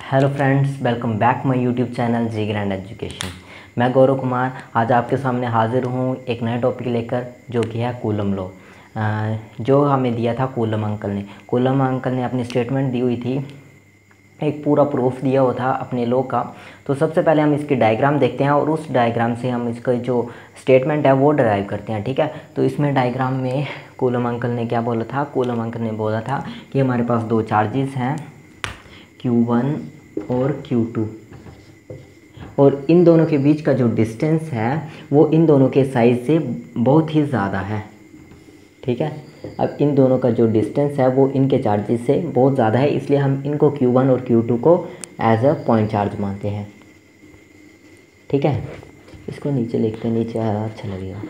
Hello friends, welcome back my YouTube channel G Grand Education. मैं गौरव कुमार आज आपके सामने हाजिर हूँ एक नए टॉपिक लेकर, जो कि है कूलम लॉ। जो हमें दिया था कूलम अंकल ने अपनी स्टेटमेंट दी हुई थी, एक पूरा प्रूफ दिया हुआ था अपने लॉ का। तो सबसे पहले हम इसकी डायग्राम देखते हैं और उस डायग्राम से हम इसका जो स्टेटमेंट है वो डराइव करते हैं। ठीक है, तो इसमें डायग्राम में कूलम अंकल ने क्या बोला था? कूलम अंकल ने बोला था कि हमारे पास दो चार्जेस हैं Q1 और Q2, और इन दोनों के बीच का जो डिस्टेंस है वो इन दोनों के साइज़ से बहुत ही ज़्यादा है। ठीक है, अब इन दोनों का जो डिस्टेंस है वो इनके चार्जेस से बहुत ज़्यादा है, इसलिए हम इनको Q1 और Q2 को एज अ पॉइंट चार्ज मानते हैं। ठीक है, इसको नीचे लिखते हैं, नीचे अच्छा लगेगा।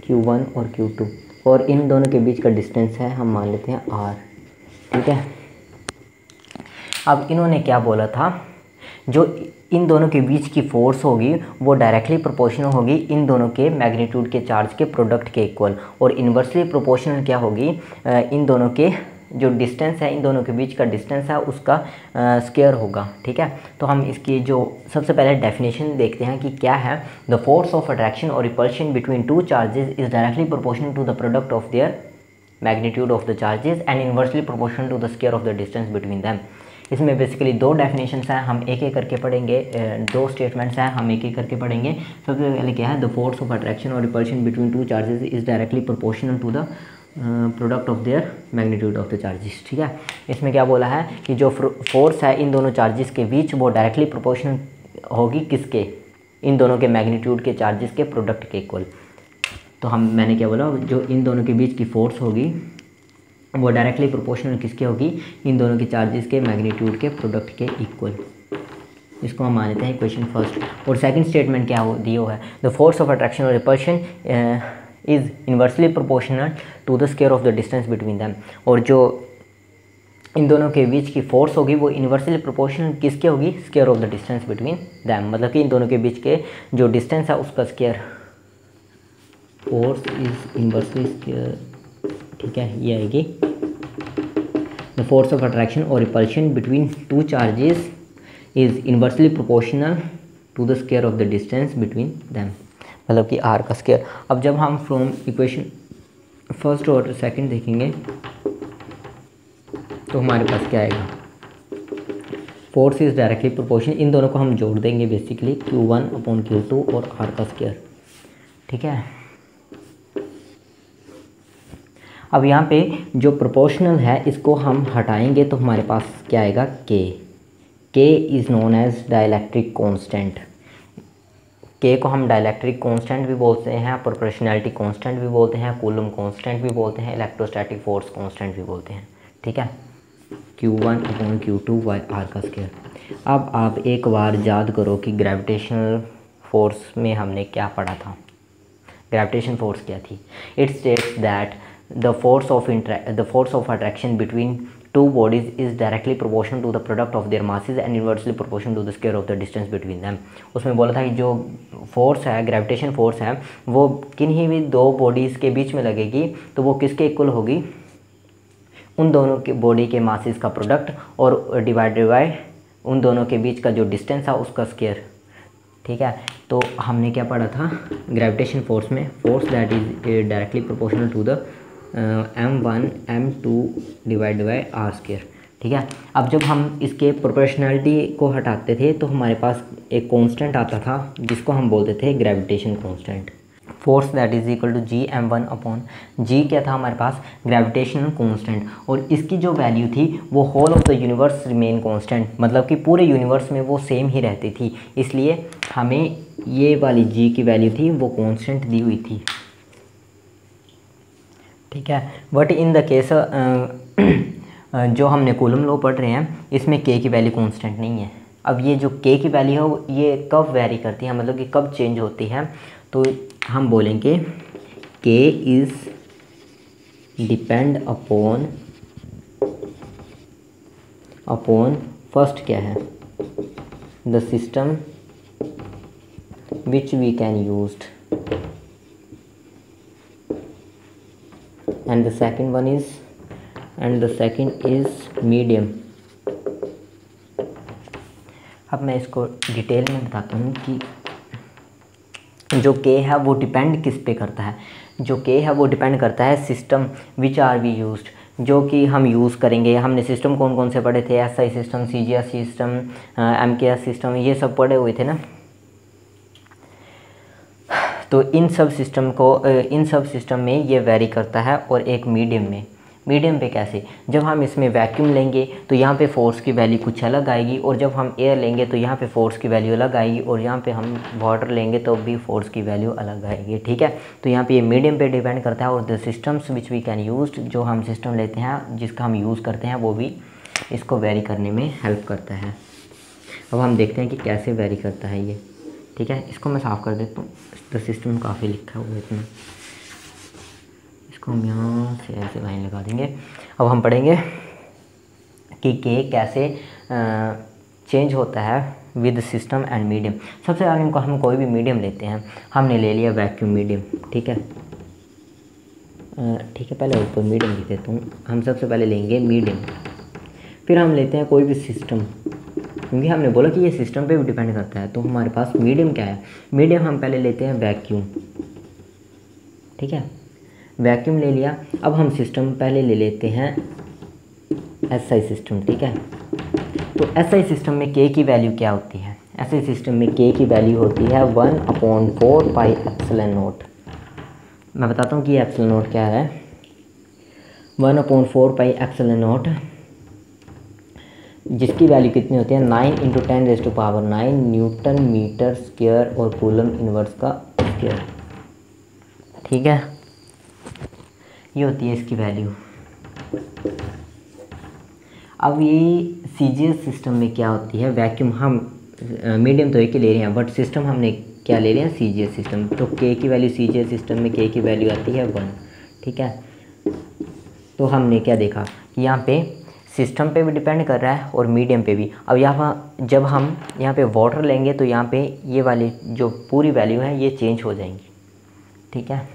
Q1 और Q2, और इन दोनों के बीच का डिस्टेंस है हम मान लेते हैं R। ठीक है, अब इन्होंने क्या बोला था? जो इन दोनों के बीच की फोर्स होगी वो डायरेक्टली प्रोपोर्शनल होगी इन दोनों के मैग्नीट्यूड के चार्ज के प्रोडक्ट के इक्वल, और इन्वर्सली प्रोपोर्शनल क्या होगी? इन दोनों के जो डिस्टेंस है, इन दोनों के बीच का डिस्टेंस है उसका स्क्वायर होगा। ठीक है, तो हम इसकी जो सबसे पहले डेफिनेशन देखते हैं कि क्या है। द फोर्स ऑफ अट्रैक्शन और repulsion between two charges is directly proportional to the product of their magnitude of the charges and inversely proportional to the square of the distance between them. इसमें basically दो definitions हैं, हम एक एक करके पढ़ेंगे। दो स्टेटमेंट्स हैं, हम एक एक करके पढ़ेंगे। सबसे पहले क्या है? द फोर्स ऑफ अट्रैक्शन और repulsion between two charges is directly proportional to the product of their magnitude of the charges. ठीक है, इसमें क्या बोला है कि जो फोर्स है इन दोनों चार्जेस के बीच वो डायरेक्टली प्रोपोर्शनल होगी किसके? इन दोनों के मैग्नीट्यूड के चार्जेस के प्रोडक्ट के इक्वल। तो मैंने क्या बोला? जो इन दोनों के बीच की फोर्स होगी वो डायरेक्टली प्रोपोर्शनल किसके होगी? इन दोनों के चार्जेस के मैग्नीट्यूड के प्रोडक्ट के इक्वल। इसको हम मान लेते हैं इक्वेशन फर्स्ट। और सेकंड स्टेटमेंट क्या दिया हुआ है? द फोर्स ऑफ अट्रैक्शन और repulsion is inversely proportional to the square of the distance between them. और जो इन दोनों के बीच की फोर्स होगी वो इन्वर्सली प्रोपोर्शनल किसके होगी? Square of the distance between them, मतलब कि इन दोनों के बीच के जो डिस्टेंस है उसका square. Force is inversely square. ठीक है, ये आएगी द फोर्स ऑफ अट्रैक्शन और repulsion between two charges is inversely proportional to the square of the distance between them, मतलब कि आर का स्क्वायर। अब जब हम फ्रॉम इक्वेशन फर्स्ट और सेकंड देखेंगे तो हमारे पास क्या आएगा? फोर्स इज डायरेक्टली प्रोपोर्शनल, इन दोनों को हम जोड़ देंगे बेसिकली Q1 अपॉन Q2 और आर का स्क्वायर। ठीक है, अब यहाँ पे जो प्रोपोर्शनल है इसको हम हटाएंगे तो हमारे पास क्या आएगा? K is known as dielectric constant. K को हम डाइलेक्ट्रिक कांस्टेंट भी बोलते हैं, प्रोपोर्शनैलिटी कांस्टेंट भी बोलते हैं, कूलम कांस्टेंट भी बोलते हैं, इलेक्ट्रोस्टैटिक फोर्स कांस्टेंट भी बोलते हैं। ठीक है, Q1 upon Q2 by R का स्क्वायर। अब आप एक बार याद करो कि ग्रेविटेशनल फोर्स में हमने क्या पढ़ा था? ग्रेविटेशन फोर्स क्या थी? It states that the force of attraction between two bodies is directly proportional to the product of their masses and inversely proportional to the square of the distance between them। उसमें बोला था कि जो force है, gravitation force है, वो किन्हीं भी दो बॉडीज़ के बीच में लगेगी तो वो किसके इक्वल होगी? उन दोनों के बॉडी के मासेस का प्रोडक्ट और डिवाइडेड बाय उन दोनों के बीच का जो डिस्टेंस है उसका स्क्वायर। ठीक है, तो हमने क्या पढ़ा था ग्रेविटेशन फोर्स में? Force that is directly proportional to the M1 M2 divide by R square. ठीक है, अब जब हम इसके प्रोपोर्शनैलिटी को हटाते थे तो हमारे पास एक कांस्टेंट आता था जिसको हम बोलते थे gravitation constant. Force that is equal to G_M1 upon G क्या था हमारे पास? ग्रेविटेशनल कांस्टेंट, और इसकी जो वैल्यू थी वो whole of the universe remain constant, मतलब कि पूरे यूनिवर्स में वो सेम ही रहती थी, इसलिए हमें ये वाली G की वैल्यू थी वो कांस्टेंट दी हुई थी। ठीक है, बट इन द केस जो हमने कूलम लॉ पढ़ रहे हैं इसमें के की वैल्यू कांस्टेंट नहीं है। अब ये जो के की वैल्यू है ये कब वेरी करती है, मतलब कि कब चेंज होती है? तो हम बोलेंगे के इज़ डिपेंड अपॉन फर्स्ट क्या है? The system which we can used, and the second is medium। अब मैं इसको डिटेल में बताता हूँ कि जो के है वो डिपेंड किस पे करता है। जो के है वो डिपेंड करता है system which are we used, जो कि हम यूज़ करेंगे। हमने सिस्टम कौन कौन से पढ़े थे, SI system, CGS system, MKS system, ये सब पढ़े हुए थे ना। तो इन सब सिस्टम में ये वेरी करता है। और एक मीडियम पे कैसे, जब हम इसमें वैक्यूम लेंगे तो यहाँ पे फोर्स की वैल्यू कुछ अलग आएगी, और जब हम एयर लेंगे तो यहाँ पे फोर्स की वैल्यू अलग आएगी, और यहाँ पे हम वाटर लेंगे तो भी फोर्स की वैल्यू अलग आएगी। ठीक है, तो यहाँ पे ये मीडियम पे डिपेंड करता है। और the systems which we can use, जो हम सिस्टम लेते हैं जिसका हम यूज़ करते हैं, वो भी इसको वेरी करने में हेल्प करता है। अब हम देखते हैं कि कैसे वेरी करता है ये। ठीक है, इसको मैं साफ़ कर देता हूँ, द सिस्टम काफ़ी लिखा हुआ है इतना, इसको हम यहाँ से ऐसे लाइन लगा देंगे। अब हम पढ़ेंगे कि के कैसे चेंज होता है विद सिस्टम एंड मीडियम। सबसे आगे इनको हम कोई भी मीडियम लेते हैं, हमने ले लिया वैक्यूम मीडियम। ठीक है, पहले ऊपर मीडियम लिख देता हूँ। हम सबसे पहले लेंगे मीडियम, फिर हम लेते हैं कोई भी सिस्टम, क्योंकि हमने बोला कि ये सिस्टम पे भी डिपेंड करता है। तो हमारे पास मीडियम क्या है, मीडियम हम पहले लेते हैं वैक्यूम। ठीक है, वैक्यूम ले लिया। अब हम सिस्टम पहले ले लेते हैं एसआई सिस्टम। ठीक है, तो एसआई सिस्टम में के की वैल्यू क्या होती है, एसआई सिस्टम में के की वैल्यू होती है 1/4 पाई एप्सिलॉन नॉट। मैं बताता हूँ कि एप्सिलॉन नॉट क्या है। 1/4 पाई एप्सिलॉन नॉट, जिसकी वैल्यू कितनी होती है 9 × 10⁻⁹ न्यूटन मीटर स्क्वायर और कूलम इनवर्स का स्क्वायर। ठीक है, ये होती है इसकी वैल्यू। अब ये सीजीएस सिस्टम में क्या होती है, वैक्यूम हम मीडियम तो एक ही ले रहे हैं, बट सिस्टम हमने क्या ले रहे हैं, सीजीएस सिस्टम। तो के की वैल्यू सीजीएस सिस्टम में के की वैल्यू आती है 1। ठीक है, तो हमने क्या देखा कि यहाँ पे सिस्टम पे भी डिपेंड कर रहा है और मीडियम पे भी। अब यहाँ जब हम यहाँ पे वाटर लेंगे तो यहाँ पे ये वाली जो पूरी वैल्यू है ये चेंज हो जाएंगी। ठीक है,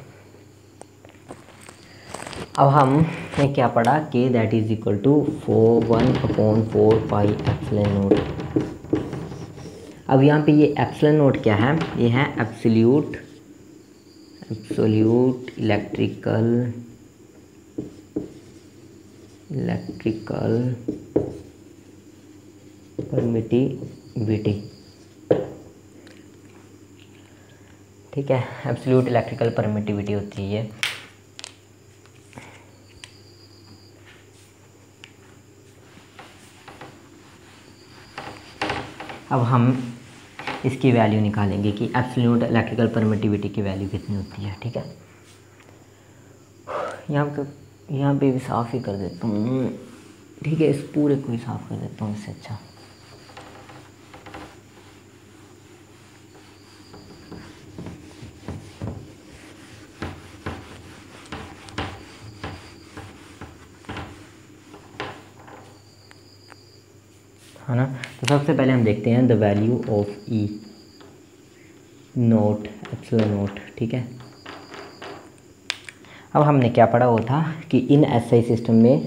अब हमने क्या पढ़ा, K that is equal to 1/4 pi epsilon naught. अब यहाँ पे ये एप्सिलॉन नॉट क्या है, ये है एब्सोल्यूट इलेक्ट्रिकल परमिटिविटी। ठीक है, एब्सोल्यूट इलेक्ट्रिकल परमिटिविटी होती है ये। अब हम इसकी वैल्यू निकालेंगे कि एब्सोल्यूट इलेक्ट्रिकल परमिटिविटी की वैल्यू कितनी होती है। ठीक है, यहाँ पे भी साफ़ ही कर देता हूँ। ठीक है, इस पूरे को ही साफ़ कर देता हूँ, इससे अच्छा। है ना, तो सबसे पहले हम देखते हैं the value of E note epsilon note. ठीक है, अब हमने क्या पढ़ा हुआ था कि इन एसआई सिस्टम में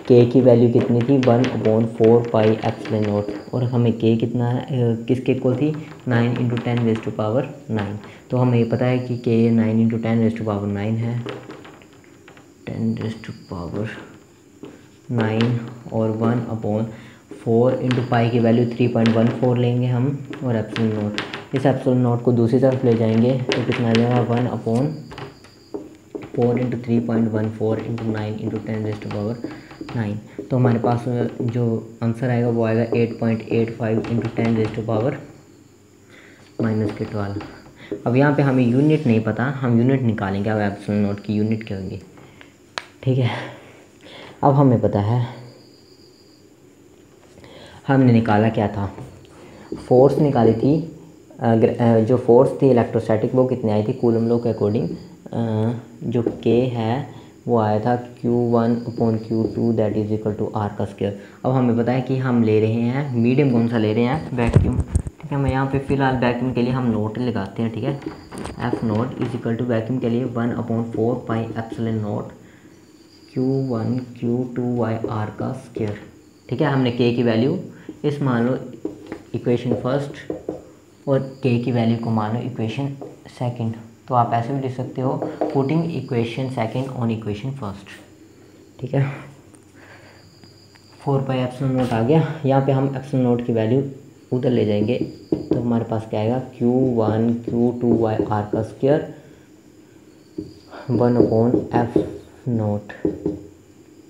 के की वैल्यू कितनी थी 1/4 पाई एप्सिलॉन नोट, और हमें के कितना है, किसके इक्वल थी 9 × 10⁻⁹। तो हमें ये पता है कि के 9 × 10⁻⁹ है 10⁻⁹ और 1/4 × पाई की वैल्यू 3.14 लेंगे हम, और एप्सिलॉन नोट, इस एप्सिलॉन नोट को दूसरी तरफ ले जाएंगे तो कितना आ जाएगा 1/4 × 3.14 × 9 × 10⁻⁹। तो हमारे पास जो आंसर आएगा वो आएगा 8.85 × 10⁻⁻12। अब यहाँ पे हमें यूनिट नहीं पता, हम यूनिट निकालेंगे। अब एप्सिलॉन नोट की यूनिट क्या होगी। ठीक है, अब हमें पता है, हमने निकाला क्या था, फोर्स निकाली थी। जो फोर्स थी इलेक्ट्रोस्टैटिक वो कितनी आई थी कूलम लॉ के अकॉर्डिंग, जो के है वो आया था Q1/Q2 that is equal to R का स्क्वायर। अब हमें पता है कि हम ले रहे हैं मीडियम, कौन सा ले रहे हैं, वैक्यूम। ठीक है, मैं यहाँ पे फिलहाल वैक्यूम के लिए हम नोट लगाते हैं। ठीक है, F naught is equal to vacuum के लिए 1/4 pi epsilon naught Q1 Q2 R का स्क्वायर। ठीक है, हमने के की वैल्यू इस मान लो इक्वेशन फर्स्ट और के की वैल्यू को मानो इक्वेशन सेकंड। तो आप ऐसे भी लिख सकते हो, putting equation second on equation first. ठीक है, 4πε0 आ गया। यहाँ पे हम ε0 की वैल्यू उधर ले जाएंगे तो हमारे पास क्या आएगा, Q1 Q2 y r का स्क्वायर 1/f0।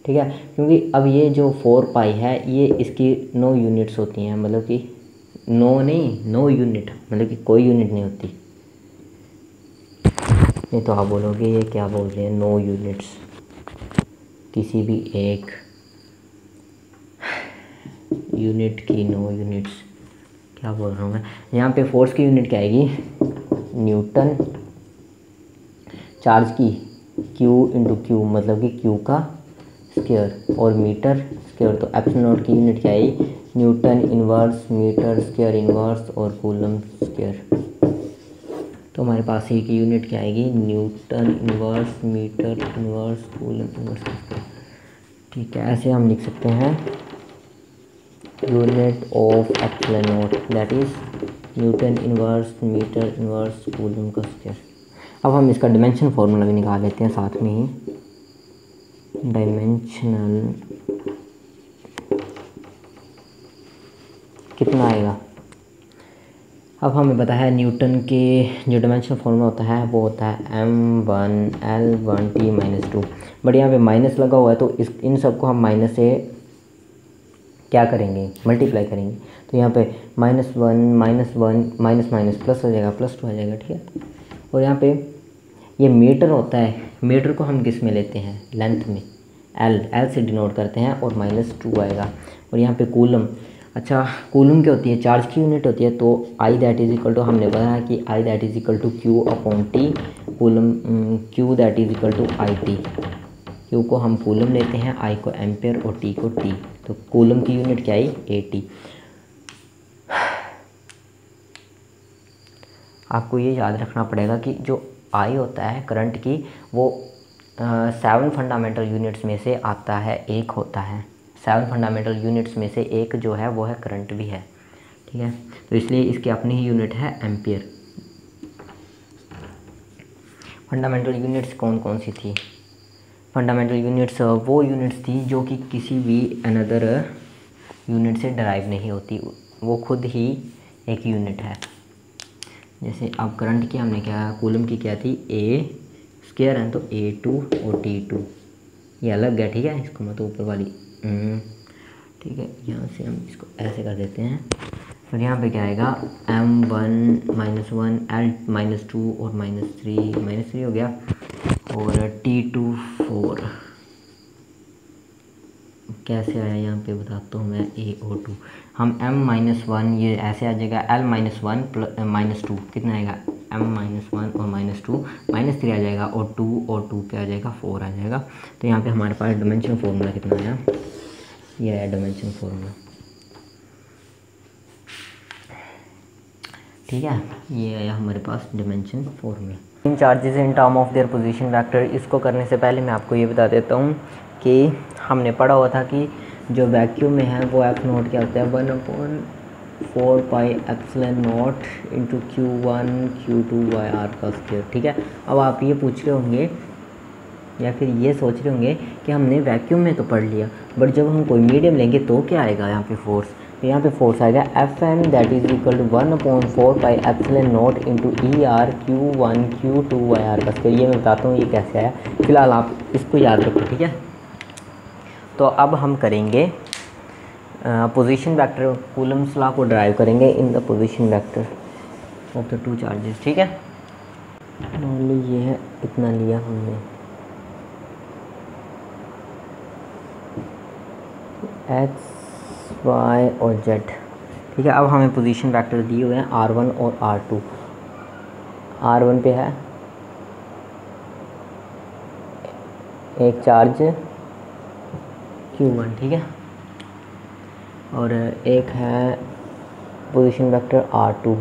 ठीक है, क्योंकि अब ये जो 4π है ये इसकी 9 यूनिट्स होती हैं, मतलब कि 9 यूनिट, मतलब कि कोई यूनिट नहीं होती। नहीं तो आप बोलोगे ये क्या बोल रहे हैं, 9 यूनिट्स, किसी भी एक यूनिट की 9 यूनिट्स, क्या बोल रहा हूँ मैं। यहाँ पे फोर्स की यूनिट क्या आएगी, न्यूटन, चार्ज की Q/Q, मतलब कि Q का स्क्वायर, और मीटर स्क्वायर। तो ε0 की यूनिट क्या आई, newton inverse metre square inverse और कूलम स्क्वायर। तो हमारे पास ये की यूनिट क्या आएगी, newton inverse metre inverse coulomb inverse. ठीक है, ऐसे हम लिख सकते हैं unit of ε0 that is newton inverse metre inverse coulomb का स्क्वायर। अब हम इसका डिमेंशन फार्मूला भी निकाल लेते हैं साथ में ही। डायमेंशनल कितना आएगा, अब हमें पता है न्यूटन के जो डायमेंशनल फार्मूला होता है वो होता है m1l1t-2। बट यहाँ पे माइनस लगा हुआ है तो इन सबको हम माइनस से क्या करेंगे, मल्टीप्लाई करेंगे। तो यहाँ पे -1 माइनस माइनस प्लस हो जाएगा, +2 आ जाएगा। ठीक है, और यहाँ पे ये मीटर होता है, मीटर को हम किस में लेते हैं, लेंथ में, एल से डिनोट करते हैं, और -2 आएगा। और यहाँ पे कूलम, अच्छा कूलम क्या होती है, चार्ज की यूनिट होती है। तो I that is equal to, हमने पता है कि I that is equal to Q/T, coulomb Q that is equal to IT। Q को हम कूलम लेते हैं, I को एम्पेयर और T को T। तो कूलम की यूनिट क्या आई, AT। आपको ये याद रखना पड़ेगा कि जो I होता है करंट की, वो 7 फंडामेंटल यूनिट्स में से आता है, एक होता है। 7 फंडामेंटल यूनिट्स में से एक जो है वो है करंट भी है। ठीक है, तो इसलिए इसकी अपनी ही यूनिट है एम्पियर। फंडामेंटल यूनिट्स कौन कौन सी थी, फंडामेंटल यूनिट्स वो यूनिट्स थी जो कि किसी भी अनदर यूनिट से डराइव नहीं होती, वो खुद ही एक यूनिट है। जैसे अब करंट की हमने क्या, कूलम की क्या थी, A स्क्वायर है, तो A2 और T2 ये अलग है। ठीक है, इसको मत ऊपर वाली, ठीक है, यहाँ से हम इसको ऐसे कर देते हैं। फिर यहाँ पे क्या आएगा, m1 -1 l -2 और -3 हो गया, और T2 4 कैसे आया यहाँ पे बताता हूँ मैं, AO2। हम m-1 ये ऐसे आ जाएगा, l-1 -2 कितना आएगा, m-1 और -2 -3 आ जाएगा, और 2 और 2 क्या आ जाएगा, 4 आ जाएगा। तो यहाँ पे हमारे पास डायमेंशन फार्मूला कितना आया, ये है डायमेंशन फार्मूला। ठीक है, ये आया हमारे पास डायमेंशन फार्मूला। इन charges in term of their position vector, इसको करने से पहले मैं आपको ये बता देता हूँ कि हमने पढ़ा हुआ था कि जो वैक्यूम में है वो f0 क्या होता है, 1/4πε0 इंटू Q1 Q2 y/r का स्क्वायर। ठीक है, अब आप ये पूछ रहे होंगे या फिर ये सोच रहे होंगे कि हमने वैक्यूम में तो पढ़ लिया, बट जब हम कोई मीडियम लेंगे तो क्या आएगा यहाँ पे फोर्स। तो यहाँ पे फोर्स आएगा Fm that is equal to 1/4πε0 into ER Q1 Q2 y/r का स्क्वायर। ये मैं बताता हूँ ये कैसे आया, फिलहाल आप इसको याद रखो। ठीक है, तो अब हम करेंगे पोजीशन वेक्टर, कूलम्स लॉ को ड्राइव करेंगे in the position vector of the two charges. ठीक है, ये है, इतना लिया हमने, x y और z। ठीक है, अब हमें पोजीशन वेक्टर दिए हुए हैं r1 और r2। r1 पे है एक चार्ज Q1, ठीक है, और एक है पोजीशन वेक्टर r2,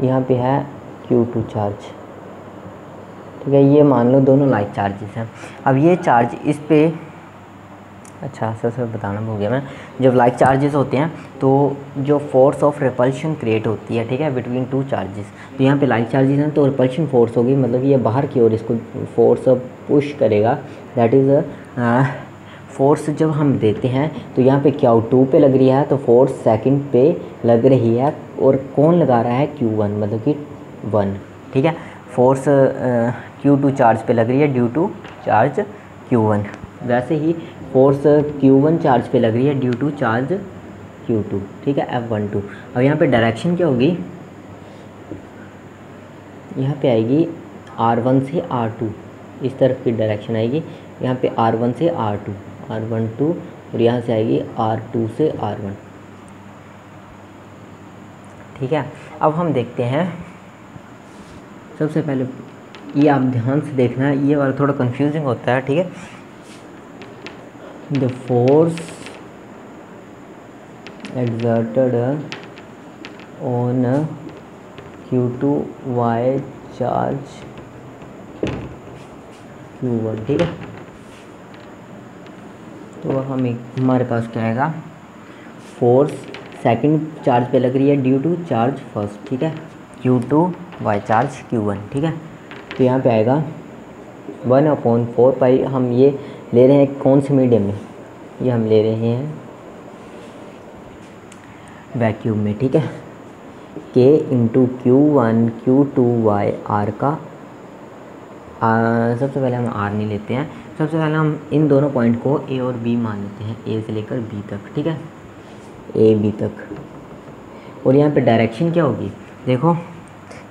यहाँ पे है Q2 चार्ज। ठीक है, ये मान लो दोनों लाइक चार्जेस हैं। अब ये चार्ज इस पे अच्छा सबसे बताना भूल गया मैं, जब लाइक चार्जेस होते हैं तो जो फोर्स ऑफ रिपल्शन क्रिएट होती है, ठीक है, बिटवीन टू चार्जेस। तो यहाँ पे लाइक चार्जेस हैं तो रिपल्शन फोर्स होगी, मतलब ये बाहर की ओर इसको फोर्स ऑफ पुश करेगा, दैट इज़ फोर्स जब हम देते हैं तो यहाँ पे Q2 पे लग रही है, तो फोर्स सेकंड पे लग रही है, और कौन लगा रहा है Q1 मतलब कि 1, ठीक है। फोर्स Q2 चार्ज पे लग रही है ड्यू टू चार्ज Q1, वैसे ही फोर्स Q1 चार्ज पे लग रही है ड्यू टू चार्ज Q2, ठीक है, F12। अब यहाँ पे डायरेक्शन क्या होगी, यहाँ पे आएगी R1 से R2, इस तरफ की डायरेक्शन आएगी, यहाँ पे R1 से R2, R12, और यहाँ से आएगी R2 से R1, ठीक है। अब हम देखते हैं, सबसे पहले ये आप ध्यान से देखना है, ये वाला थोड़ा कंफ्यूजिंग होता है, ठीक है। The force exerted on Q2 y charge Q1, ठीक है। तो हमारे पास क्या आएगा, फोर्स सेकंड चार्ज पे लग रही है ड्यू टू चार्ज फर्स्ट, ठीक है, Q2 y चार्ज Q1, ठीक है। तो यहाँ पे आएगा 1/4 पाई, हम ये ले रहे हैं कौन से मीडियम में, ये हम ले रहे हैं वैक्यूम में, ठीक है। K into Q1 Q2 y R का सबसे पहले हम R नहीं लेते हैं, सबसे पहले हम इन दोनों पॉइंट को A और B मान लेते हैं, A से लेकर B तक, ठीक है, A B तक। और यहाँ पे डायरेक्शन क्या होगी, देखो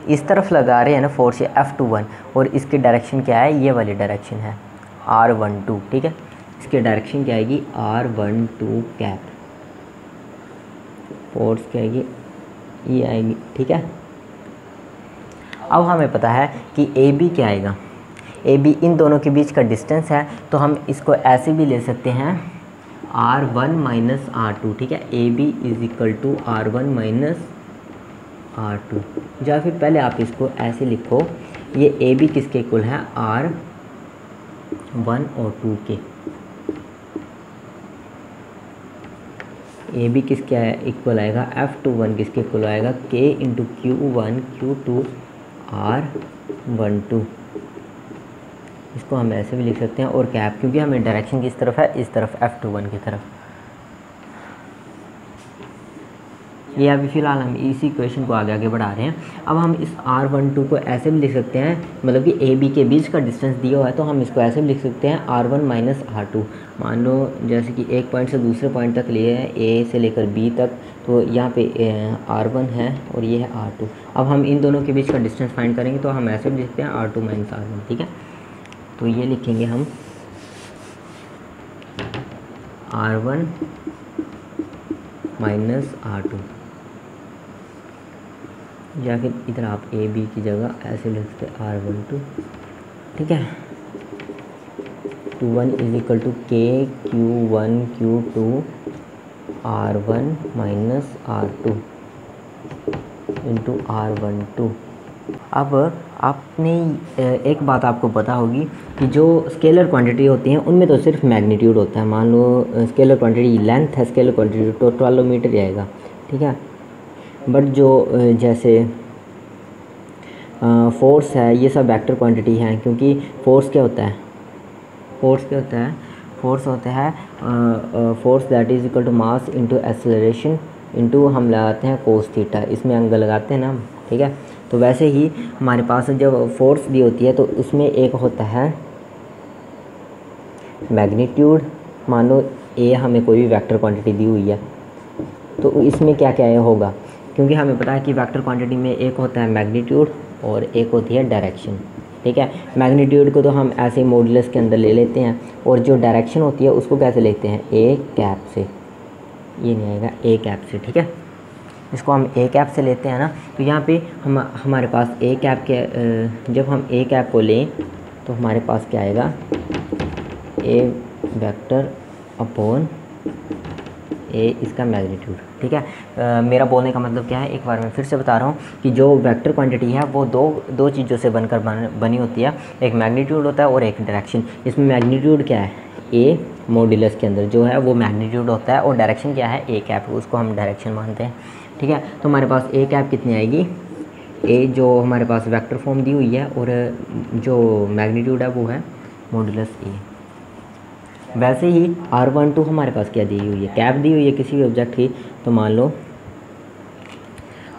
इस तरफ लगा रहे हैं ना फोर्स, ये F21, और इसकी डायरेक्शन क्या है, ये वाली डायरेक्शन है R12, ठीक है। इसकी डायरेक्शन क्या आएगी, R12 कैप, फोर्स क्या आएगी, ये आएगी, ठीक है। अब हमें पता है कि AB क्या आएगा, AB इन दोनों के बीच का डिस्टेंस है, तो हम इसको ऐसे भी ले सकते हैं R1 माइनस R2, ठीक है, AB is equal to R1 minus R2, या फिर पहले आप इसको ऐसे लिखो, ये AB किसके इक्वल है, R1 और 2 के, AB किसके इक्वल आएगा, F21 किसके इक्वल आएगा, K into Q1 Q2 R12। इसको हम ऐसे भी लिख सकते हैं, और कैप क्योंकि हमें डायरेक्शन किस तरफ है, इस तरफ F21 की तरफ। ये अभी फ़िलहाल हम इसी इक्वेशन को आगे बढ़ा रहे हैं। अब हम इस R12 को ऐसे भी लिख सकते हैं, मतलब कि AB के बीच का डिस्टेंस दिया हुआ है, तो हम इसको ऐसे भी लिख सकते हैं R1 माइनस R2। मान लो जैसे कि एक पॉइंट से दूसरे पॉइंट तक लिए हैं, A से लेकर B तक, तो यहाँ पे R1 है और ये है R2। अब हम इन दोनों के बीच का डिस्टेंस फाइंड करेंगे, तो हम ऐसे भी लिखते हैं R2 माइनस R1, ठीक है। तो ये लिखेंगे हम R1 माइनस R2, या फिर इधर आप AB की जगह ऐसे लिखते हैं R12, ठीक है। 21 is equal to K Q1 Q2 R1 minus R2 into R12। अब आपने एक बात आपको पता होगी कि जो स्केलर क्वांटिटी होती हैं उनमें तो सिर्फ मैग्नीट्यूड होता है। मान लो स्केलर क्वांटिटी लेंथ है, स्केलर क्वांटिटी तो 12 मीटर आएगा, ठीक है। बट जो जैसे फोर्स है, ये सब वेक्टर क्वांटिटी हैं, क्योंकि फोर्स क्या होता है, फोर्स होता है force that is equal to mass into acceleration into हम लगाते हैं कोस थीटा, इसमें एंगल लगाते हैं ना, ठीक है। तो वैसे ही हमारे पास जब फोर्स दी होती है तो उसमें एक होता है मैग्नीट्यूड। मान लो ए हमें कोई भी वेक्टर क्वांटिटी दी हुई है, तो इसमें क्या क्या होगा, क्योंकि हमें पता है कि वेक्टर क्वांटिटी में एक होता है मैग्नीट्यूड और एक होती है डायरेक्शन, ठीक है। मैग्नीट्यूड को तो हम ऐसे ही मॉडुलस के अंदर ले लेते हैं, और जो डायरेक्शन होती है उसको कैसे लेते हैं, ए कैप से, ये नहीं आएगा, ए कैप से, ठीक है। इसको हम ए कैप से लेते हैं ना, तो यहाँ पे हमारे पास ए कैप के जब हम ए कैप को लें तो हमारे पास क्या आएगा, ए वेक्टर अपॉन ए इसका मैग्नीट्यूड, ठीक है। मेरा बोलने का मतलब क्या है, एक बार मैं फिर से बता रहा हूँ कि जो वेक्टर क्वांटिटी है वो दो चीज़ों से बनी होती है, एक मैग्नीट्यूड होता है और एक डायरेक्शन। इसमें मैग्नीट्यूड क्या है, ए, मॉड्यूलस के अंदर जो है वो मैग्नीट्यूड होता है और डायरेक्शन क्या है, ए कैप, उसको हम डायरेक्शन मानते हैं। ठीक है, तो हमारे पास ए कैप कितनी आएगी, ए जो हमारे पास वेक्टर फॉर्म दी हुई है और जो मैग्नीट्यूड है वो है मॉड्यूलस ए। वैसे ही R12 हमारे पास क्या दी हुई है, कैप दी हुई है किसी भी ऑब्जेक्ट की, तो मान लो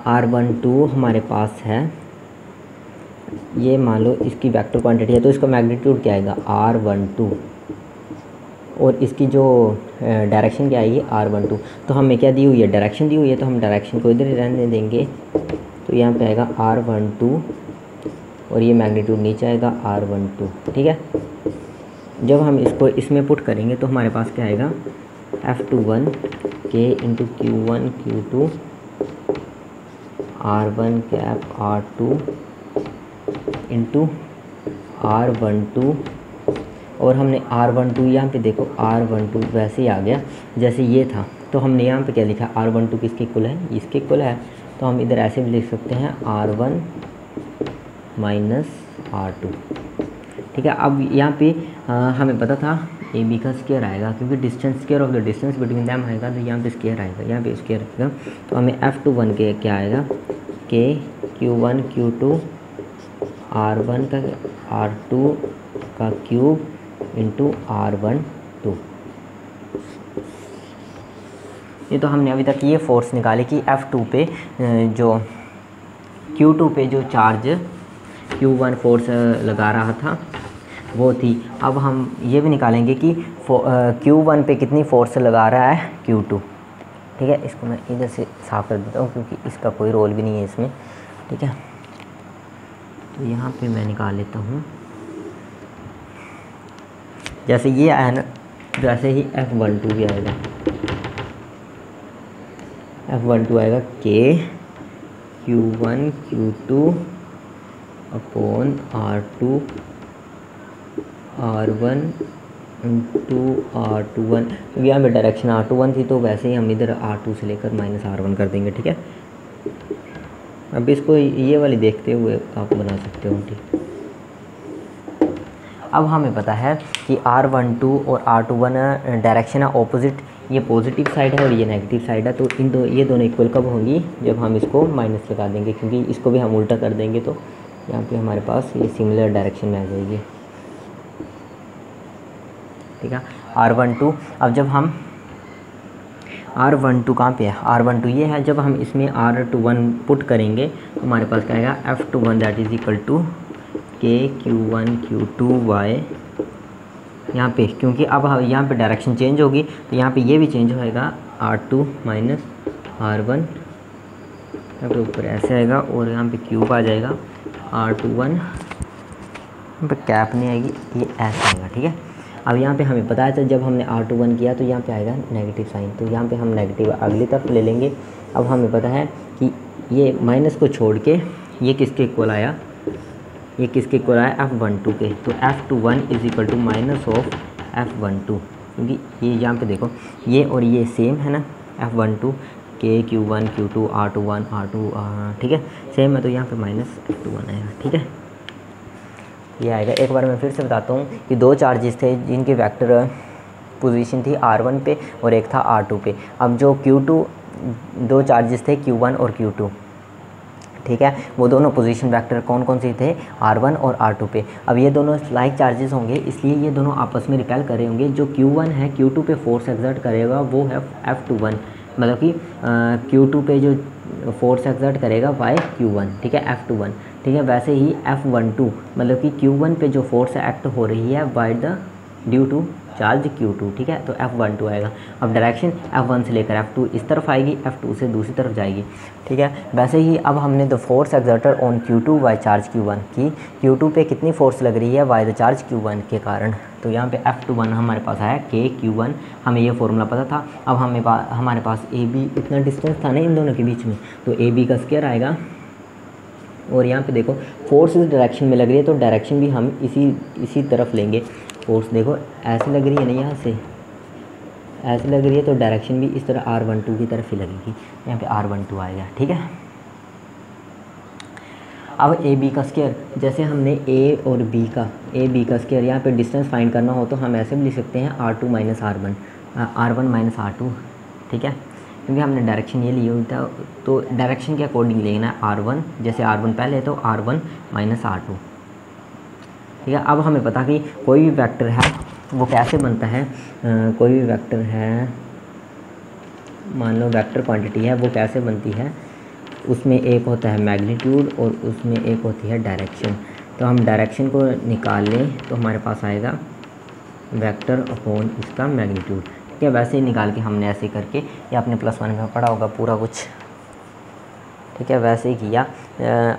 R12 हमारे पास है, ये मान लो इसकी वेक्टर क्वांटिटी है, तो इसका मैग्नीट्यूड क्या आएगा R12 और इसकी जो डायरेक्शन क्या आएगी R12। तो हमें क्या दी हुई है, डायरेक्शन दी हुई है, तो हम डायरेक्शन को इधर ही रहने देंगे। तो यहाँ पे आएगा R12 और ये मैग्नीट्यूड नीचे आएगा R12। ठीक है, जब हम इसको इसमें पुट करेंगे तो हमारे पास क्या आएगा, F21 K into Q1 Q2 R1 cap R2 into R12 और हमने R12 यहाँ पे देखो R12 वैसे ही आ गया जैसे ये था। तो हमने यहाँ पे क्या लिखा, R12 किसके इक्वल है, इसके इक्वल है। तो हम इधर ऐसे भी लिख सकते हैं R1 माइनस R2। ठीक है, अब यहाँ पे हमें पता था ए बी का स्क्वायर आएगा, क्योंकि distance square of the distance between them आएगा, तो यहाँ पे स्क्वायर आएगा, यहाँ पे स्क्वायर आएगा। तो हमें F21 के क्या आएगा, के Q1 Q2 R1 का R2 का क्यूब इंटू R12। ये तो हमने अभी तक ये फोर्स निकाली कि F2 पे जो Q2 पे जो चार्ज Q1 फोर्स लगा रहा था वो थी। अब हम ये भी निकालेंगे कि Q1 पे कितनी फोर्स लगा रहा है Q2। ठीक है, इसको मैं इधर से साफ कर देता हूँ क्योंकि इसका कोई रोल भी नहीं है इसमें। ठीक है, तो यहाँ पे मैं निकाल लेता हूँ, जैसे ये आया ना, जैसे ही F12 भी आएगा, F12 आएगा के Q1 Q2 upon R2 R1 into R21, क्योंकि यहाँ पे डायरेक्शन R21 थी तो वैसे ही हम इधर R2 से लेकर माइनस R1 कर देंगे। ठीक है, अब इसको ये वाली देखते हुए आप बना सकते हो। ठीक, अब हमें पता है कि R12 और R21 डायरेक्शन है ऑपोजिट, ये पॉजिटिव साइड है और ये नेगेटिव साइड है। तो ये दोनों इक्वल कब होंगी, जब हम इसको माइनस लगा देंगे, क्योंकि इसको भी हम उल्टा कर देंगे तो यहाँ पे हमारे पास ये सिमिलर डायरेक्शन में आ जाएगी। ठीक है, R12, अब जब हम R12 कहाँ पे है, R12 ये है, जब हम इसमें R21 पुट करेंगे तो हमारे पास क्या आएगा, F21 that is equal to के Q1 Q2 Y। यहाँ पे क्योंकि अब यहाँ पे डायरेक्शन चेंज होगी तो यहाँ पे ये भी चेंज होएगा, R2 माइनस R1, यहाँ पे ऊपर ऐसे आएगा और यहाँ पे क्यूब आ जाएगा, R21 यहाँ पे कैप नहीं आएगी, ये ऐसे आएगा। ठीक है, अब यहाँ पे हमें पता है जब हमने R21 किया तो यहाँ पे आएगा नेगेटिव साइन, तो यहाँ पे हम नेगेटिव अगली तरफ ले लेंगे। अब हमें पता है कि ये माइनस को छोड़ के ये किसके इक्वल आया, ये किसके इक्वल आया, F12 के। तो F21 is equal to minus of F12, क्योंकि ये यहाँ पे देखो ये और ये सेम है ना, F12 के Q1 Q2 R21 R2 ठीक है सेम है, तो यहाँ पे माइनस F21 आएगा। ठीक है, ये आएगा। एक बार मैं फिर से बताता हूँ कि दो चार्जेस थे जिनकी वेक्टर पोजीशन थी R1 पे और एक था R2 पे। अब जो Q2, दो चार्जेस थे Q1 और Q2, ठीक है, वो दोनों पोजीशन वेक्टर कौन कौन से थे, R1 और R2 पे। अब ये दोनों लाइक चार्जेस होंगे इसलिए ये दोनों आपस में रिपेल कर रहे होंगे। जो Q1 है Q2 पे फोर्स एक्सर्ट करेगा वो है F21, मतलब कि Q2 पे जो फोर्स एक्सर्ट करेगा बाय Q1, ठीक है, F21। ठीक है, वैसे ही F12 मतलब कि Q1 पे जो फोर्स एक्ट हो रही है by the due to charge Q2, ठीक है, तो F12 आएगा। अब डायरेक्शन F1 से लेकर F2 इस तरफ आएगी, F2 से दूसरी तरफ जाएगी। ठीक है, वैसे ही अब हमने the force exerted on Q2 by charge Q1 की Q2 पे कितनी फोर्स लग रही है बाय द चार्ज Q1 के कारण, तो यहाँ पे F21 हमारे पास आया K Q1, हमें ये फॉर्मूला पता था। अब हमारे पास AB इतना डिस्टेंस था ना इन दोनों के बीच में, तो AB का स्क्वायर आएगा। और यहाँ पे देखो फोर्स इस डायरेक्शन में लग रही है तो डायरेक्शन भी हम इसी तरफ लेंगे। फोर्स देखो ऐसे लग रही है ना, यहाँ से ऐसे लग रही है तो डायरेक्शन भी इस तरह R12 की तरफ ही लगेगी, यहाँ पे R12 आएगा। ठीक है, अब ए बी का स्क्वायर, जैसे हमने ए बी का स्क्वायर यहाँ पे डिस्टेंस फाइंड करना हो तो हम ऐसे भी लिख सकते हैं R2 minus R1 minus R2, ठीक है, क्योंकि हमने डायरेक्शन ये ली हुई था तो डायरेक्शन के अकॉर्डिंग लेना है R1, जैसे R1 पहले तो R1 माइनस R2, ठीक है। अब हमें पता कि कोई भी वेक्टर है वो कैसे बनता है, कोई भी वेक्टर है, मान लो वेक्टर क्वांटिटी है, वो कैसे बनती है, उसमें एक होता है मैग्नीट्यूड और उसमें एक होती है डायरेक्शन। तो हम डायरेक्शन को निकाल लें तो हमारे पास आएगा वेक्टर अपॉन इसका मैग्नीट्यूड, ठीक है। वैसे ही निकाल के हमने ऐसे करके, ये आपने +1 में पढ़ा होगा पूरा कुछ, ठीक है, वैसे ही किया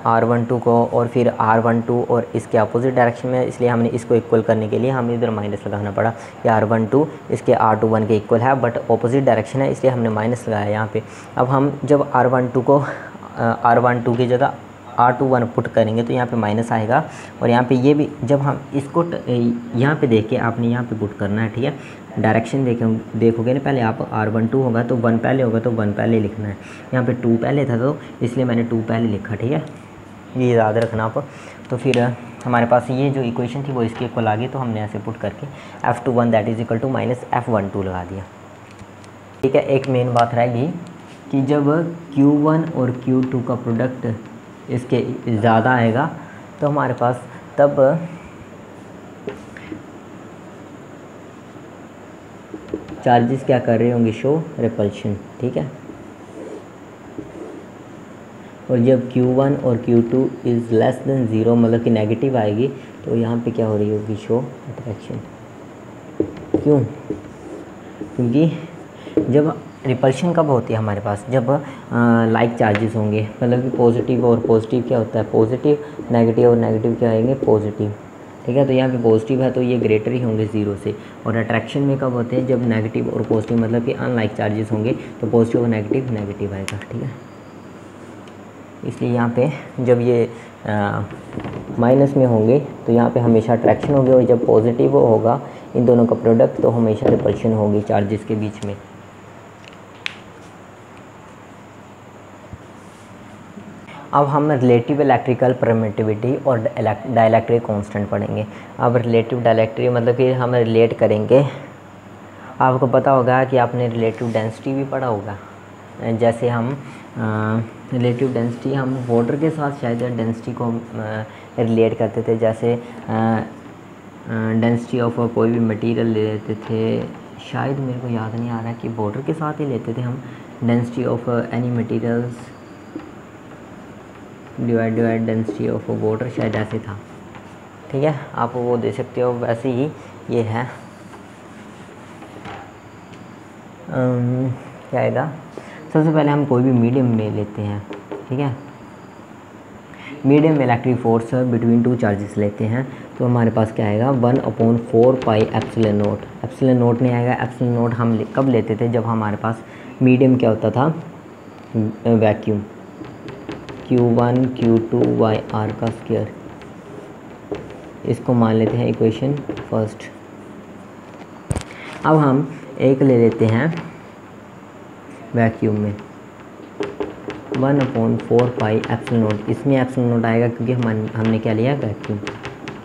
R12 को और फिर R12 और इसके अपोजिट डायरेक्शन में, इसलिए हमने इसको इक्वल करने के लिए हमें इधर माइनस लगाना पड़ा। ये R12 इसके R21 के इक्वल है बट अपोजिट डायरेक्शन है, इसलिए हमने माइनस लगाया यहाँ पे। अब हम जब R12 को R12 की जगह R21 पुट करेंगे तो यहाँ पे माइनस आएगा, और यहाँ पे ये भी जब हम इसको यहाँ पे देख के आपने यहाँ पे पुट करना है, ठीक है। डायरेक्शन देखोगे ना, पहले आप R12 होगा तो 1 पहले होगा तो 1 पहले लिखना है, यहाँ पे 2 पहले था तो इसलिए मैंने 2 पहले लिखा, ठीक है, ये याद रखना आप। तो फिर हमारे पास ये जो इक्वेशन थी वो इसके इक्वल आ गई, तो हमने ऐसे पुट करके F21 that is equal to minus F12 लगा दिया, ठीक है। एक मेन बात रहेगी कि जब Q1 और Q2 का प्रोडक्ट इसके ज़्यादा आएगा तो हमारे पास तब चार्जेस क्या कर रहे होंगे, शो रिपल्शन, ठीक है। और जब Q1 और Q2 इज़ लेस देन 0 मतलब कि नेगेटिव आएगी तो यहाँ पे क्या हो रही होगी, शो अट्रैक्शन। क्यों? क्योंकि जब रिपल्शन कब होती है हमारे पास, जब लाइक चार्जेस होंगे, मतलब कि पॉजिटिव और पॉजिटिव क्या होता है, पॉजिटिव, नेगेटिव और नेगेटिव क्या आएंगे, पॉजिटिव, ठीक है। तो यहाँ पे पॉजिटिव है तो ये ग्रेटर ही होंगे 0 से। और अट्रैक्शन में कब होते हैं, जब नेगेटिव और पॉजिटिव मतलब कि अनलाइक चार्जेस होंगे तो पॉजिटिव और नेगेटिव आएगा, ठीक है। इसलिए यहाँ पे जब ये माइनस में होंगे तो यहाँ पे हमेशा अट्रैक्शन होगी, और जब पॉजिटिव होगा इन दोनों का प्रोडक्ट तो हमेशा रिपल्शन होगी चार्जेस के बीच में। अब हम रिलेटिव इलेक्ट्रिकल परमिटिविटी और डाइलेक्ट्रिक कांस्टेंट पढ़ेंगे। अब रिलेटिव डाइलेक्ट्रिक मतलब कि हम रिलेट करेंगे, आपको पता होगा कि आपने रिलेटिव डेंसिटी भी पढ़ा होगा। जैसे हम रिलेटिव डेंसिटी हम वाटर के साथ शायद डेंसिटी को रिलेट करते थे, जैसे डेंसिटी ऑफ कोई भी मटेरियल ले लेते थे, शायद मेरे को याद नहीं आ रहा कि वाटर के साथ ही लेते थे हम, density of any materials divide density of water, शायद ऐसे था, ठीक है, आप वो दे सकते हो। वैसे ही ये है क्या आएगा, सबसे पहले हम कोई भी मीडियम में लेते हैं, ठीक है, medium electric force between 2 charges लेते हैं तो हमारे पास क्या आएगा, 1/4 pi epsilon not. Epsilon not नहीं आएगा, एप्सिलॉन नॉट हम कब लेते थे, जब हमारे पास मीडियम क्या होता था, वैक्यूम, Q1 Q2 YR का स्क्वायर, इसको मान लेते हैं इक्वेशन फर्स्ट। अब हम एक ले लेते हैं वैक्यूम में, 1/4 पाई एप्सिलॉन नॉट, इसमें एप्सिलॉन नॉट आएगा क्योंकि हमने क्या लिया, वैक्यूम,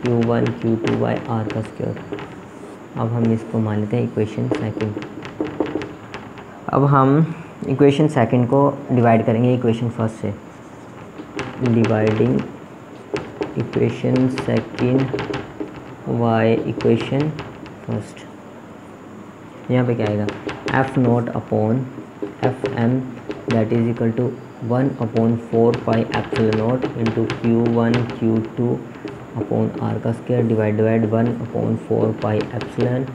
Q1 Q2 YR का स्क्वायर। अब हम इसको मान लेते हैं इक्वेशन सेकंड। अब हम इक्वेशन सेकंड को डिवाइड करेंगे इक्वेशन फर्स्ट से, dividing equation second y equation first. यहाँ पे क्या आएगा, F0 upon Fm that is equal to 1/4 pi epsilon naught into Q1 Q2 upon R का square divide 1/4 pi epsilon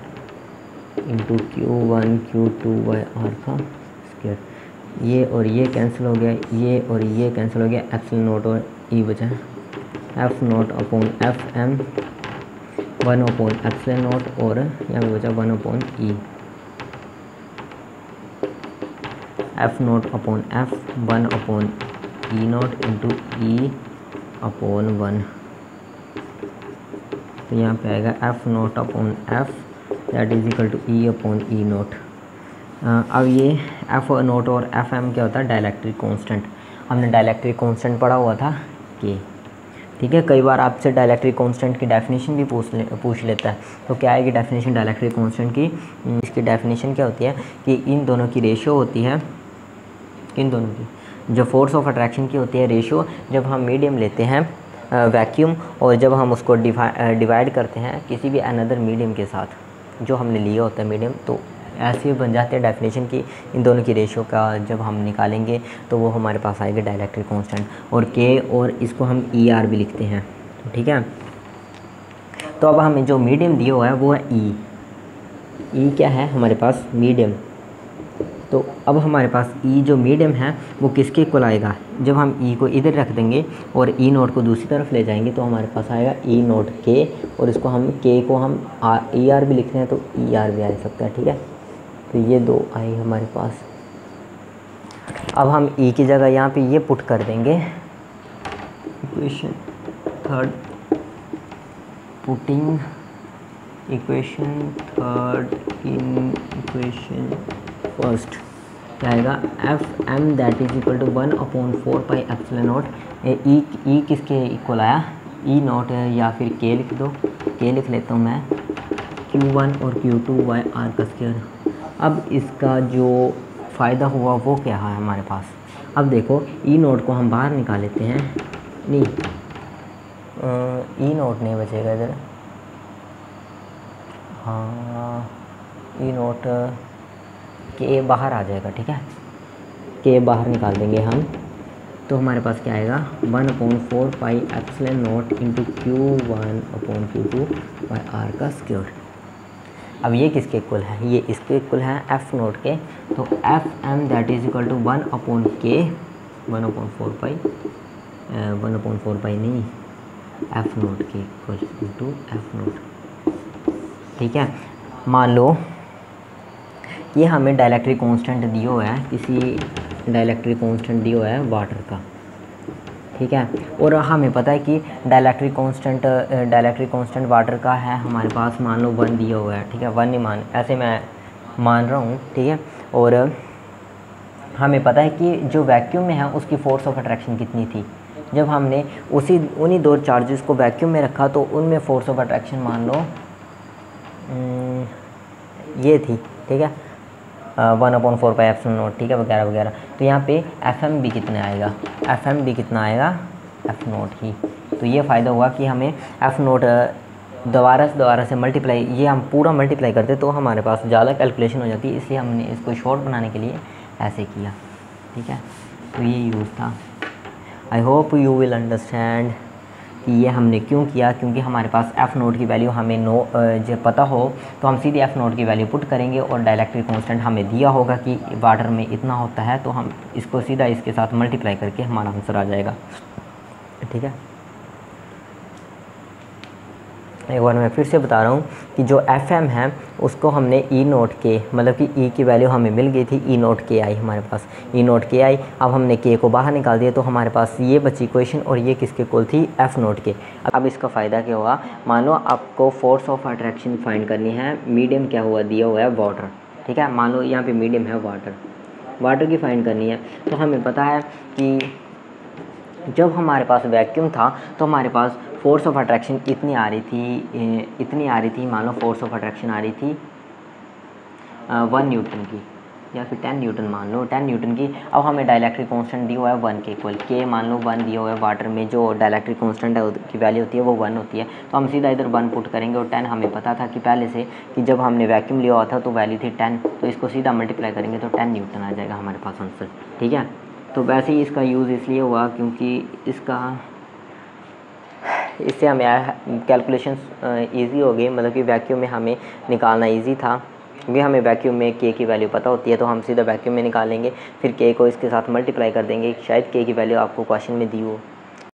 into Q1 Q2 R का square. ये और ये कैंसिल हो गया, ये और ये कैंसिल हो गया, एप्सिलॉन नॉट और ई बचा, F0 अपॉन Fm 1/एप्सिलॉन नॉट और यहाँ पे बचा 1/e, F0 upon F 1/e0 into e upon 1। तो यहाँ पे आएगा F0 upon F that is equal to e upon e0। अब ये F0 और Fm क्या होता है, डाइलेक्ट्रिक कांस्टेंट। हमने डाइलेक्ट्रिक कांस्टेंट पढ़ा हुआ था K, ठीक है। कई बार आपसे डाइलेक्ट्रिक कांस्टेंट की डेफिनेशन भी पूछ लेता है। तो क्या है कि डेफिनेशन डाइलेक्ट्रिक कांस्टेंट की, इसकी डेफिनेशन क्या होती है कि इन दोनों की रेशियो होती है, इन दोनों की जो फोर्स ऑफ अट्रैक्शन की होती है रेशियो, जब हम मीडियम लेते हैं वैक्यूम, और जब हम उसको डिवाइड करते हैं किसी भी अनदर मीडियम के साथ जो हमने लिया होता है मीडियम, तो ऐसे बन जाते हैं डेफिनेशन की इन दोनों की रेशियो का जब हम निकालेंगे तो वो हमारे पास आएगा डाइलेक्ट्रिक कांस्टेंट, और के और इसको हम ई आर भी लिखते हैं। ठीक है। तो अब हमें जो मीडियम दिया हुआ है वो है ई। ई क्या है हमारे पास? मीडियम। तो अब हमारे पास ई जो मीडियम है वो किसके इक्वल आएगा? जब हम ई को इधर रख देंगे और ई नोट को दूसरी तरफ ले जाएंगे तो हमारे पास आएगा ई नोट के, और इसको हम के को हम ई आर भी लिखते हैं तो ई आर भी आ सकता है। ठीक है। तो ये दो आई हमारे पास। अब हम ई की जगह यहाँ पे ये पुट कर देंगे, equation third, putting equation third in equation first, क्या आएगा? F M that is equal to 1/4 pi epsilon naught. E किसके इक्वल आया? ई नॉट है, या फिर के लिख दो, के लिख लेता हूँ मैं, Q1 और Q2 बाई आर का स्क्वायर। अब इसका जो फ़ायदा हुआ वो क्या है हमारे पास? अब देखो ई नोट को हम बाहर निकाल लेते हैं, नहीं ई नोट नहीं बचेगा इधर, हाँ ई नोट के बाहर आ जाएगा। ठीक है। के बाहर निकाल देंगे हम, तो हमारे पास क्या आएगा? 1/4 pi epsilon naught into Q1/Q2 by R का स्क्वायर। अब ये किसके इक्वल है? ये इसके इक्वल है एफ नोट के। तो F M that is equal to 1/4 pi नहीं, एफ नोट के इक्वल टू एफ नोट। ठीक है। मान लो ये हमें डाइलेक्ट्रिक कांस्टेंट दिया हुआ है, किसी डाइलेक्ट्रिक कांस्टेंट दिया हुआ है वाटर का। ठीक है। और हमें पता है कि डाइलेक्ट्रिक कांस्टेंट वाटर का है हमारे पास, मान लो 1 दिया हुआ है। ठीक है। 1 नहीं ऐसे मैं मान रहा हूँ। ठीक है। और हमें पता है कि जो वैक्यूम में है उसकी फोर्स ऑफ अट्रैक्शन कितनी थी। जब हमने उन्हीं दो चार्जेस को वैक्यूम में रखा तो उनमें फोर्स ऑफ अट्रैक्शन मान लो ये थी। ठीक है। 1/4 पाई एप्सिलॉन नॉट। ठीक है, वगैरह वगैरह। तो यहाँ पे एफ एम भी कितना आएगा? एफ एम भी कितना आएगा? एफ नोट ही। तो ये फ़ायदा हुआ कि हमें एफ नोट दोबारा से मल्टीप्लाई, ये हम पूरा मल्टीप्लाई करते तो हमारे पास ज़्यादा कैलकुलेशन हो जाती, इसलिए हमने इसको शॉर्ट बनाने के लिए ऐसे किया। ठीक है। तो ये यूज़ था। I hope you will understand कि ये हमने क्यों किया, क्योंकि हमारे पास एफ़ नोट की वैल्यू हमें जब पता हो तो हम सीधे एफ़ नोट की वैल्यू पुट करेंगे, और डाइलेक्ट्रिक कांस्टेंट हमें दिया होगा कि वाटर में इतना होता है, तो हम इसको सीधा इसके साथ मल्टीप्लाई करके हमारा आंसर आ जाएगा। ठीक है। एक बार मैं फिर से बता रहा हूँ कि जो एफ एम है उसको हमने ई नोट के, मतलब कि ई की वैल्यू हमें मिल गई थी, ई नोट के आई हमारे पास, ई नोट के आई। अब हमने के को बाहर निकाल दिया तो हमारे पास ये बची इक्वेशन, और ये किसके इक्वल थी? एफ़ नोट के। अब इसका फ़ायदा क्या हुआ? मान लो आपको फोर्स ऑफ अट्रैक्शन फाइंड करनी है, मीडियम क्या हुआ दिया हुआ है? वाटर। ठीक है। मान लो यहाँ पर मीडियम है वाटर की फाइंड करनी है। तो हमें पता है कि जब हमारे पास वैक्यूम था तो हमारे पास फोर्स ऑफ अट्रैक्शन इतनी आ रही थी, मान लो फोर्स ऑफ अट्रैक्शन आ रही थी 1 न्यूटन की, या फिर 10 न्यूटन, मान लो 10 न्यूटन की। अब हमें डाइलेक्ट्रिक कांस्टेंट दिया हुआ है 1 के इक्वल, के मान लो 1 दिया हुआ है, वाटर में जो डाइलेक्ट्रिक कांस्टेंट है की वैल्यू होती है वो 1 होती है। तो हम सीधा इधर 1 पुट करेंगे, और 10 हमें पता था कि पहले से कि जब हमने वैक्यूम लिया हुआ था तो वैल्यू थी 10, तो इसको सीधा मल्टीप्लाई करेंगे तो 10 न्यूटन आ जाएगा हमारे पास आंसर। ठीक है। तो वैसे ही इसका यूज़ इसलिए हुआ क्योंकि इससे हमें कैलकुलेशंस इजी हो गई, मतलब कि वैक्यूम में हमें निकालना इजी था, क्योंकि हमें वैक्यूम में के की वैल्यू पता होती है, तो हम सीधा वैक्यूम में निकालेंगे, फिर के को इसके साथ मल्टीप्लाई कर देंगे। शायद के की वैल्यू आपको क्वेश्चन में दी हो।